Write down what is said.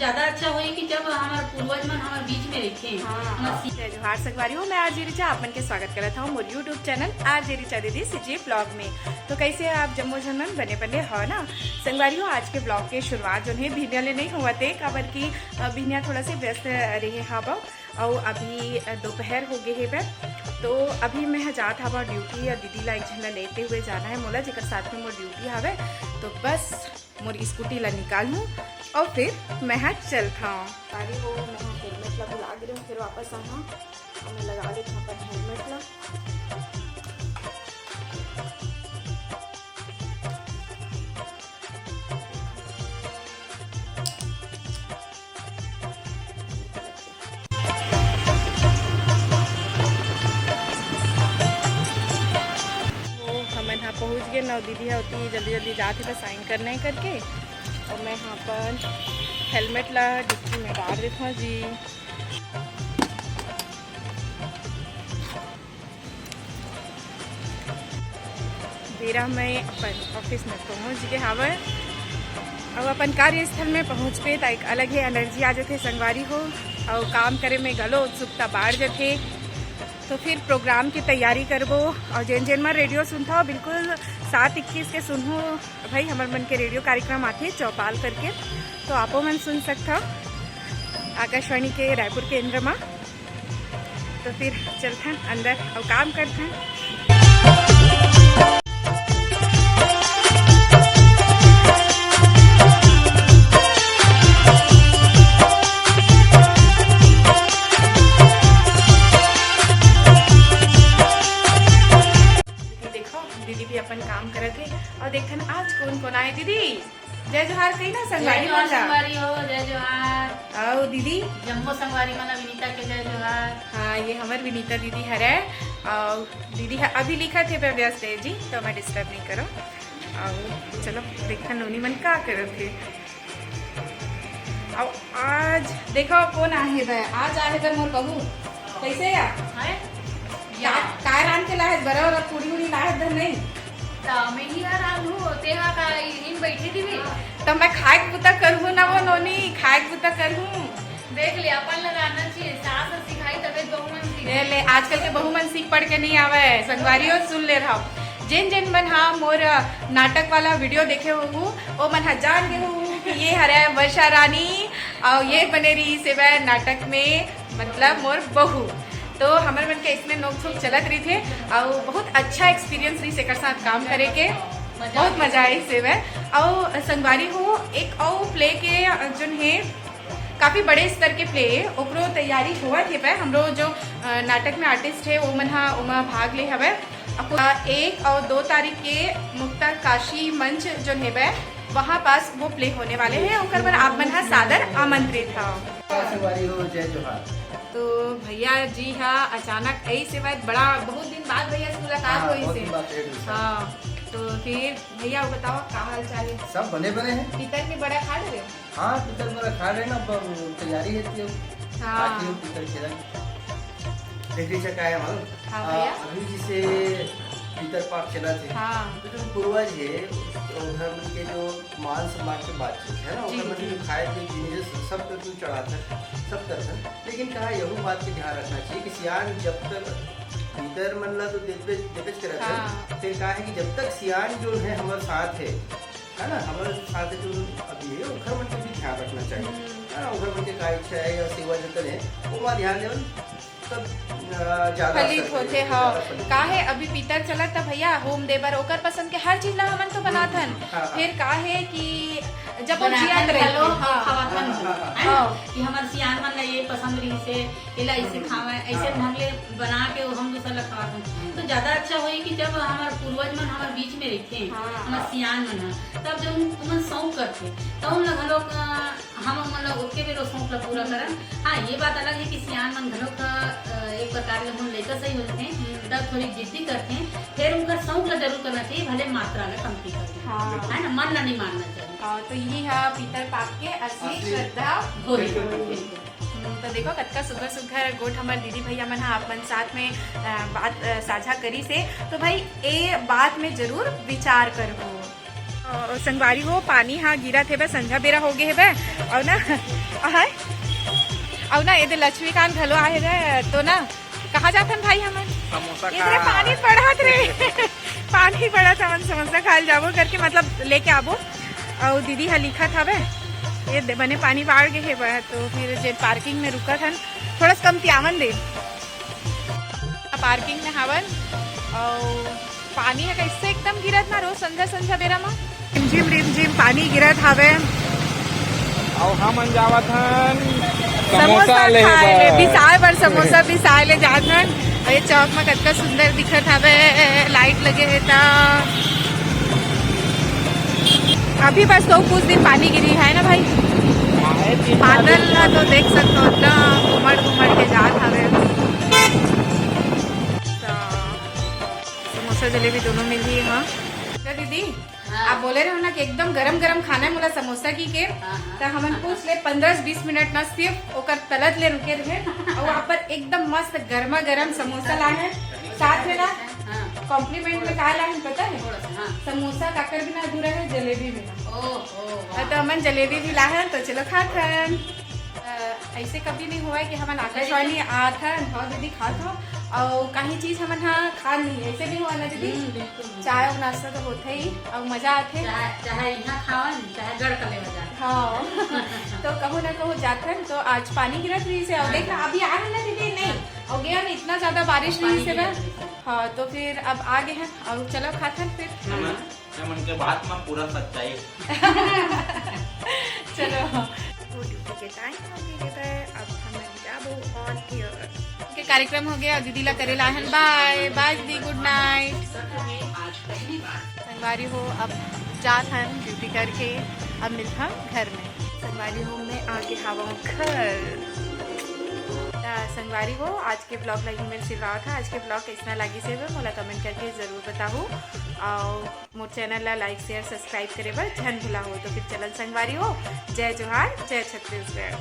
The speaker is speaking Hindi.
ज्यादा अच्छा होई कि जब हमारे पूर्वज मन हमारे बीच में रखे। जोहार संगवारी हूँ, मैं आरजे रिचा आपन के स्वागत करत हूँ मोर यूट्यूब चैनल आरजे रिचा दीदी सीजे ब्लॉग में। तो कैसे आप जम्मो जमन बने बने हो ना संगवारी हो। आज के ब्लॉग के शुरुआत जो है भिनिया ले नहीं हुआ थे, काबर की भिनिया थोड़ा सी व्यस्त रहे हवा और अभी दोपहर हो गए है। तो अभी मैं जात हवा ड्यूटी या दीदी ला एक झंडा लेते हुए जाना है मोला, जेकर साथ में मोर ड्यूटी हवे। तो बस मोर स्कूटी ला निकालूँ और फिर मैं चलता हूँ। सारी वो मैं हेलमेट ला भुला गई हूँ, फिर वापस आना और मैं लगा लेता हूँ अपन हेलमेट ला। पहुँच गए ना, दीदी है होती जल्दी जल्दी जाती था साइन करने करके। और मैं यहाँ पर हेलमेट ला डिक्की में डाल देता हूँ जी। तेरा मैं अपन ऑफिस में पहुँच गए हवा। अब अपन कार्यस्थल में पहुँच पे तो एक अलग ही एनर्जी आ जाते संगवारी हो, और काम करे में गलो उत्सुकता बढ़ जाते। तो फिर प्रोग्राम की तैयारी करबो और जेन जेन मैं रेडियो सुनता हो बिल्कुल 7:21 के सुनहो भाई। हमारे मन के रेडियो कार्यक्रम आते चौपाल करके, तो आपो मन सुन सकता आकाशवाणी के रायपुर केंद्र में। तो फिर चलते अंदर और काम करते हैं। दीदी भी अपन काम करत है और देखन आज कौन कौन आए। दीदी जय जोहार कही ना संगवारी जय संगवारी हो, जय जोहार। आओ दीदी जम्मो संगवारी मना विनीता के जय जोहार। हाँ, ये हमार विनीता दीदी हरे। और दीदी अभी लिखा थे पे व्यस्त है जी, तो मैं डिस्टर्ब नहीं करो। और चलो देखन नोनी मन का करत थे। और आज देखो कौन आहे बे, आज आहे बे मोर बहू। कैसे है काय रान के लाहे बराबर पूरी उड़ी लाहे धर नहीं मैं ही रांधू तेहा का इन बैठी थी भी। तो मैं खाए पुता करूँ ना वो नोनी, खाए पुता करूँ। देख ले अपन लगाना चाहिए, सास सिखाई तबे बहुमन सीखे। ले आजकल के बहुमन सीख पढ़ के नहीं आवे संगवारियों सुन ले रहा। जिन जिन मन हाँ मोर नाटक वाला वीडियो देखे हो वो मन जान गए हो कि ये हरे वर्षा रानी और ये बने रही सेवा नाटक में, मतलब मोर बहू। तो हमारे मन के इसमें नोक झोंक चलत रही थे और बहुत अच्छा एक्सपीरियंस रही सेकर साथ काम करे के, बहुत मजा आई से वह। और संगवारी हो एक और प्ले के जो है काफ़ी बड़े स्तर के प्ले ओकरो तैयारी हुआ थे पे। हम लोग जो नाटक में आर्टिस्ट है वो मन उमा भाग ले हवे। 1 और 2 तारीख के मुक्ता काशी मंच जो है वह वहाँ पास वो प्ले होने वाले हैं। उनकर पर आप मन सादर आमंत्रित था। तो भैया जी हाँ अचानक ऐसे बात बड़ा बहुत दिन बाद भैया से मुलाकात हुई से। हाँ तो फिर भैया वो बताओ क्या हाल चाल है? सब बने बने हैं। पितर के बड़ा खा रहे हो? हाँ पितर मेरा खा रहे ना, तैयारी है। हाँ पितर खेला देखिए क्या है मालूम। हाँ भैया अभी जिसे पितर पाक चला थे। हाँ तो जो पूर्वज है उधर उनके जो मान सम्मान की बातचीत है ना, उधर मतलब जो खाए पी जिन्हें सब तो तू चढ़ाता सब करता। लेकिन कहा यही बात का ध्यान रखना चाहिए कि सियान जब तक पितर मन ला तो देपेच के रखा है। फिर कहा है कि जब तक सियान जो है हमारे साथ है ना, हमारे साथ जो अभी है उधर मन के भी ध्यान रखना चाहिए है ना। उधर मन के का इच्छा है या सेवा जतन है वो वहाँ ध्यान देवन फलित होते। हाँ का है अभी पितर चला था भैया होम देवर ओकर पसंद के हर चीज ला हमन तो बनाथन। फिर का है कि जब हम जिया करे हेलो खावाथन कि हमर सियान मन ला ये पसंद रही से एला ऐसे खावे ऐसे ढंग ले बना के हम दूसरा ला खावाथन। तो ज्यादा अच्छा होई कि जब हमार पूर्वज मन हमार बीच में रहते हमार सियान मन तब जब उमन सौंप करते तो उन लोग हम मतलब उसके भी शौक ला पूरा करन। हाँ ये बात अलग है कि सियान मन घलों का एक प्रकार के हम लेकर सही होते हैं तब थोड़ी जिद्दी करते हैं। फिर उनका शौक ला जरूर करना चाहिए, भले मात्रा में कमती करते है ना, मन ला नहीं मानना चाहिए। तो यही है पितर पाक के असली श्रद्धा होली। तो देखो कतका सुघर सुघर गोठ हमार दीदी भैया मन हाँ अपन साथ में बात साझा करी से। तो भाई ए बात में जरूर विचार करो। संगवारी हो पानी हाँ गिरा थे बे, संझा बेरा हो गए है बे और ना है और ना ये लक्ष्मीकांत घलो आए रहे तो ना कहाँ जाथन भाई हमन इधर पानी पड़त रे पानी पड़त हमन समोसा खाल जाबो करके मतलब लेके आबो और दीदी हा लिखत हवे ये बने पानी बाढ़ गए है बड़ा तो फिर जे पार्किंग में रुका था थोड़ा सा कम त्यावन दे पार्किंग में हवन और पानी है कैसे एकदम गिरत ना रोज संध्या संध्या बेरा में रिमझिम पानी गिरत हवे और हम जावत हन समोसा खाए बिसाए बर समोसा बिसाए ले जात हन और ये चौक में कितना सुंदर दिखत हवे लाइट लगे है ता अभी बस तो कुछ दिन पानी गिरी है ना भाई बादल ना तो देख सकते हो ना घुमड़ के जात हवे समोसा जलेबी दोनों मिल रही है। हाँ तो दीदी आप बोले रहे हो ना कि एकदम गरम गरम खाना है मोला समोसा की के तो हमन पूछ ले 15-20 मिनट ना सिर्फ ओकर तलत ले रुके रहे और वहाँ पर एकदम मस्त गर्मा गर्म समोसा लाए साथ में ना कॉम्प्लीमेंट में कहा लाए पता है समोसा काकर भी ना अधूरा है जलेबी भी ना तो हमन जलेबी भी लाए तो चलो खाथन ऐसे कभी नहीं हुआ है कि हमन आकाशवाणी आथन और दीदी खात हो और कहीं चीज हमन हाँ खा नहीं ऐसे भी हुआ ना दीदी चाय और नाश्ता तो होता ही और मजा आते चाहे यहाँ खावन चाहे गड़ कले बजा हाँ तो कहो ना कहो जाथन तो आज पानी गिरत रही से और देखना अभी आ रहे ना दीदी नहीं और गया ना इतना ज्यादा बारिश रही से ना हाँ तो फिर अब आ गए हैं और चलो खाथन फिर मन के बात में पूरा सच्चाई चलो के टाइम हो गया अब हम जाबो ऑन एयर के कार्यक्रम हो गया दीदी ला करेला हन बाय बाय दीदी गुड नाइट संगवारी हो अब जात हन ड्यूटी करके अब मिलता घर में संगवारी हो मैं आगे हवा घर संगवारी हो आज के ब्लॉग लगी मेरे सिलवा था आज के ब्लॉग कैसा लगी से मोला कमेंट करके जरूर बताओ और मोर चैनल ला लाइक शेयर सब्सक्राइब करे बर झन भुला हो तो फिर चलन संगवारी हो जय जोहार जय छत्तीसगढ़।